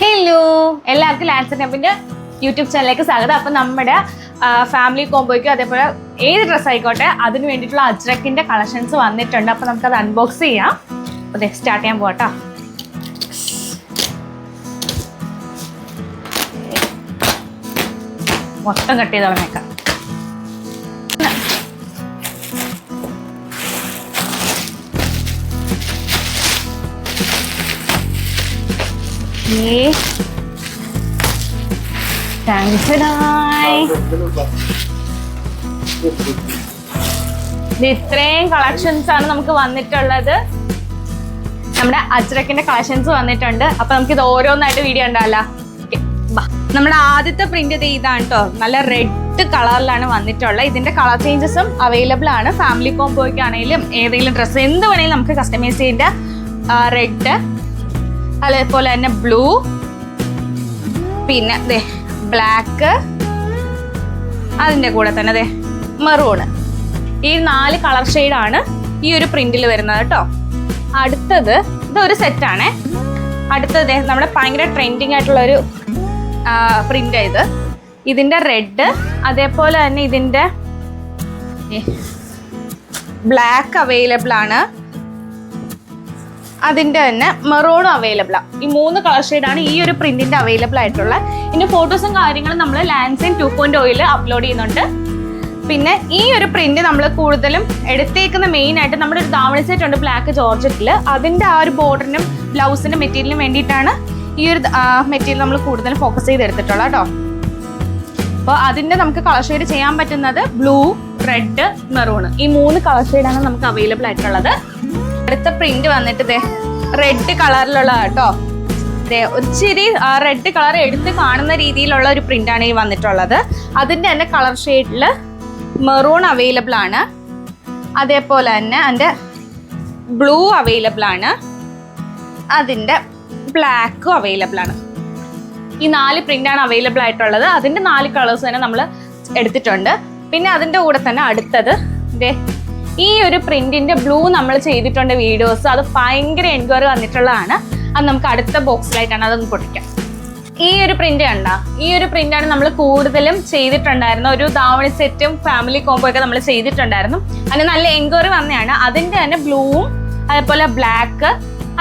Hello, എല്ലാവർക്കും lance ടെമ്പിന്റെ YouTube ചാനലിലേക്ക് സ്വാഗതം. അപ്പം നമ്മുടെ ഫാമിലി കോംബോയ്ക്കും അതേപോലെ ഏത് ഡ്രസ്സ് ആയിക്കോട്ടെ അതിന് വേണ്ടിയിട്ടുള്ള അജ്രക്കിന്റെ കളക്ഷൻസ് വന്നിട്ടുണ്ട്. അപ്പം നമുക്കത് അൺബോക്സ് ചെയ്യാം. അതെ, സ്റ്റാർട്ട് ചെയ്യാൻ പോകട്ടോ. മൊത്തം കട്ട് ചെയ്ത് കളഞ്ഞേക്കാം. ഇത്രയും കളക്ഷൻസ് ആണ് നമുക്ക് വന്നിട്ടുള്ളത്. നമ്മുടെ അജ്രക്കിന്റെ കളക്ഷൻസ് വന്നിട്ടുണ്ട്. അപ്പൊ നമുക്ക് ഇത് ഓരോന്നായിട്ട് വീഡിയോ ഉണ്ടാവല്ലോ. നമ്മുടെ ആദ്യത്തെ പ്രിന്റ് ഇതാണ് കേട്ടോ. നല്ല റെഡ് കളറിലാണ് വന്നിട്ടുള്ളത്. ഇതിന്റെ കളർ ചേഞ്ചസും അവൈലബിൾ ആണ്. ഫാമിലി കോംബോയ്ക്ക് ആണെങ്കിലും ഏതെങ്കിലും ഡ്രസ്സ് എന്ത് വേണമെങ്കിലും നമുക്ക് കസ്റ്റമൈസ് ചെയ്യേണ്ട. റെഡ്, അതേപോലെ തന്നെ ബ്ലൂ, പിന്നെ ദേ ബ്ലാക്ക്, അതിൻ്റെ കൂടെ തന്നെ ദേ മെറൂണ്. ഈ 4 കളർ ഷെയ്ഡാണ് ഈ ഒരു പ്രിന്റിൽ വരുന്നത് കേട്ടോ. അടുത്തത് ഇതൊരു സെറ്റാണേ. അടുത്തത് നമ്മുടെ ഭയങ്കര ട്രെൻഡിങ് ആയിട്ടുള്ളൊരു പ്രിന്റ് ഇത്. ഇതിൻ്റെ റെഡ്, അതേപോലെ തന്നെ ഇതിൻ്റെ ബ്ലാക്ക് അവൈലബിൾ ആണ്. അതിൻ്റെ തന്നെ മെറൂണും അവൈലബിൾ ആണ്. ഈ 3 കളർ ഷെയ്ഡാണ് ഈ ഒരു പ്രിന്റിന്റെ അവൈലബിൾ ആയിട്ടുള്ള. ഇതിന്റെ ഫോട്ടോസും കാര്യങ്ങളും നമ്മൾ ലാൻസിൻ 2.0 അപ്ലോഡ് ചെയ്യുന്നുണ്ട്. പിന്നെ ഈ ഒരു പ്രിന്റ് നമ്മൾ കൂടുതലും എടുത്തേക്കുന്ന മെയിൻ ആയിട്ട് നമ്മുടെ ഒരു ദാവണി സെറ്റ് ഉണ്ട് ബ്ലാക്ക് ജോർജറ്റിൽ. അതിന്റെ ആ ഒരു ബോർഡറിനും ബ്ലൗസിന്റെ മെറ്റീരിയലിനും വേണ്ടിയിട്ടാണ് ഈ ഒരു മെറ്റീരിയൽ നമ്മൾ കൂടുതൽ ഫോക്കസ് ചെയ്ത് എടുത്തിട്ടുള്ളത് കേട്ടോ. അപ്പോൾ അതിന്റെ നമുക്ക് കളർ ഷെയ്ഡ് ചെയ്യാൻ പറ്റുന്നത് ബ്ലൂ, റെഡ്, മെറൂൺ. ഈ 3 കളർ ഷെയ്ഡാണ് നമുക്ക് അവൈലബിൾ ആയിട്ടുള്ളത്. അടുത്ത പ്രിന്റ് വന്നിട്ട് ദേ റെഡ് കളറിലുള്ള കേട്ടോ. ഒരിച്ചിരി റെഡ് കളർ എടുത്ത് കാണുന്ന രീതിയിലുള്ള ഒരു പ്രിന്റാണ് ഈ വന്നിട്ടുള്ളത്. അതിൻ്റെ തന്നെ കളർ ഷെയ്ഡിൽ മെറൂൺ അവൈലബിൾ ആണ്. അതേപോലെ തന്നെ അതിൻ്റെ ബ്ലൂ അവൈലബിൾ ആണ്. അതിൻ്റെ ബ്ലാക്കും അവൈലബിൾ ആണ്. ഈ 4 പ്രിന്റാണ് അവൈലബിൾ ആയിട്ടുള്ളത്. അതിൻ്റെ 4 കളേഴ്സ് തന്നെ നമ്മൾ എടുത്തിട്ടുണ്ട്. പിന്നെ അതിൻ്റെ കൂടെ തന്നെ അടുത്തത് ദേ ഈ ഒരു പ്രിന്റിന്റെ ബ്ലൂ നമ്മൾ ചെയ്തിട്ടുണ്ട് വീഡിയോസ്. അത് ഭയങ്കര എൻക്വയറി വന്നിട്ടുള്ളതാണ്. അത് നമുക്ക് അടുത്ത ബോക്സിലായിട്ടാണ് അതൊന്ന് പൊട്ടിക്കാം. ഈ ഒരു പ്രിന്റ് കണ്ട, ഈ ഒരു പ്രിന്റാണ് നമ്മൾ കൂടുതലും ചെയ്തിട്ടുണ്ടായിരുന്നു. ഒരു ദാവണി സെറ്റും ഫാമിലി കോംബോ ഒക്കെ നമ്മൾ ചെയ്തിട്ടുണ്ടായിരുന്നു. അതിന് നല്ല എൻക്വയറി വന്നതാണ്. അതിന്റെ തന്നെ ബ്ലൂവും അതേപോലെ ബ്ലാക്ക്,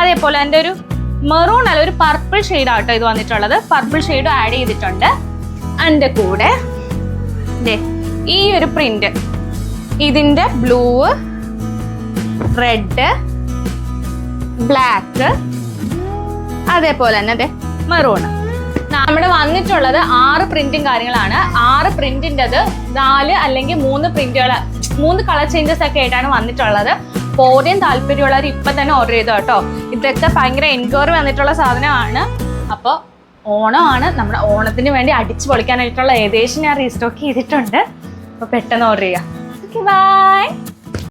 അതേപോലെ അതിൻ്റെ ഒരു മെറൂൺ അല്ല ഒരു പർപ്പിൾ ഷെയ്ഡാട്ടോ ഇത് വന്നിട്ടുള്ളത്. പർപ്പിൾ ഷെയ്ഡും ആഡ് ചെയ്തിട്ടുണ്ട്. അതിൻ്റെ കൂടെ ഈ ഒരു പ്രിന്റ്, ഇതിന്റെ ബ്ലൂ, റെഡ്, ബ്ലാക്ക്, അതേപോലെ തന്നെ അതെ മെറൂൺ. നമ്മുടെ വന്നിട്ടുള്ളത് 6 പ്രിന്റും കാര്യങ്ങളാണ്. 6 പ്രിന്റിൻ്റെത് 4 അല്ലെങ്കിൽ 3 പ്രിന്റുകൾ, 3 കളർ ചേഞ്ചസ് ഒക്കെ ആയിട്ടാണ് വന്നിട്ടുള്ളത്. പോരെയും താല്പര്യമുള്ളവർ ഇപ്പം തന്നെ ഓർഡർ ചെയ്തോ കേട്ടോ. ഇതൊക്കെ ഭയങ്കര എൻക്വയറി വന്നിട്ടുള്ള സാധനമാണ്. അപ്പോൾ ഓണമാണ്, നമ്മുടെ ഓണത്തിന് വേണ്ടി അടിച്ചു പൊളിക്കാനായിട്ടുള്ള ഏകദേശം ഞാൻ റീസ്റ്റോക്ക് ചെയ്തിട്ടുണ്ട്. അപ്പോൾ പെട്ടെന്ന് ഓർഡർ ചെയ്യാം. Bye.